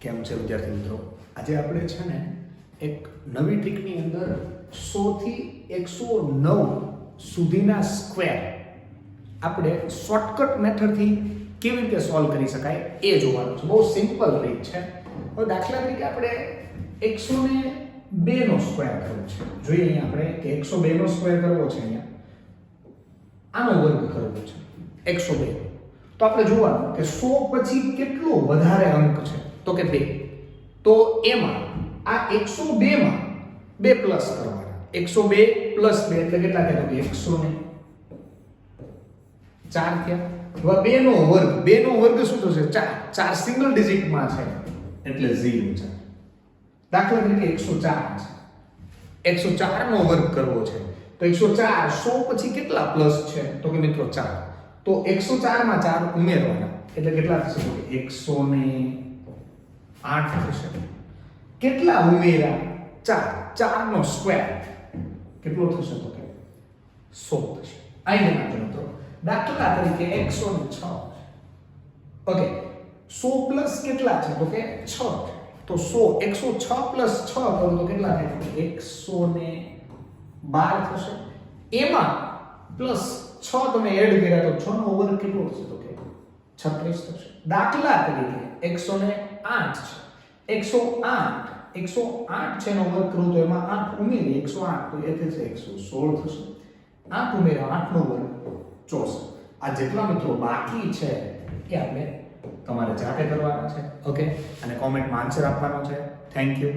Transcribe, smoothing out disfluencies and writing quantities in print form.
કેમ છે વિદ્યાર્થી મિત્રો? આજે આપણે છે ને એક નવી ટ્રીકની અંદર 100 થી 109 સુધીના સ્ક્વેર આપણે શોર્ટકટ મેથડથી કેવી રીતે સોલ્વ કરી શકાય એ જોવાનું છે. બહુ સિમ્પલ રીત છે. હવે દાખલા તરીકે આપણે 102 નો સ્ક્વેર કરવો છે. જોઈએ અહીંયા આપણે કે 102 નો સ્ક્વેર કરવો છે. અહીંયા આનો વર્ગ કરવો છે 102. તો આપણે જોવાનું કે 100 પછી કેટલો વધારે અંક છે, તો કે 2. તો એમાં આ 102 માં 2 પ્લસ કરવાના. 102 પ્લસ 2 એટલે કેટલા થાય? તો કે 104 થયા. હવે 2 નો વર્ગ, 2 નો વર્ગ શું થશે? 4. 4 સિંગલ ડિજિટમાં છે એટલે 0 છે. દાખલા તરીકે 104 છે. 104 નો વર્ગ કરવો છે. તો 104 100 પછી કેટલા પ્લસ છે? તો કે મિત્રો 4. તો 104 માં 4 ઉમેરવાના એટલે કેટલા થશે? તો કે 108 થશે. કેટલા ઉમેર્યા? 4. 4 નો સ્ક્વેર કેટલો થશે? તો કે 100 થશે. અહીં ના મિત્રો દાખલા તરીકે 106. ઓકે, 100 પ્લસ કેટલા છે? તો કે 6. તો 106 પ્લસ 6 કરો તો કેટલા થાય? 112 થશે. એમાં પ્લસ 6 તમે એડ કર્યા તો 6 નો વર્ગ કેટલો થશે? તો કે 36 થશે. દાખલા તરીકે 108 છે. 108 છે નો વર્ગ કરું તો એમાં 8 ઉમેરી 108 તો એ થશે 116 થશે. 8 ઉમેરો 8 નો વર્ગ 64. આ જેટલા મિત્રો બાકી છે એ આપણે તમારે જાતે કરવાના છે. ઓકે, અને કોમેન્ટમાં આન્સર આપવાનો છે. Thank you.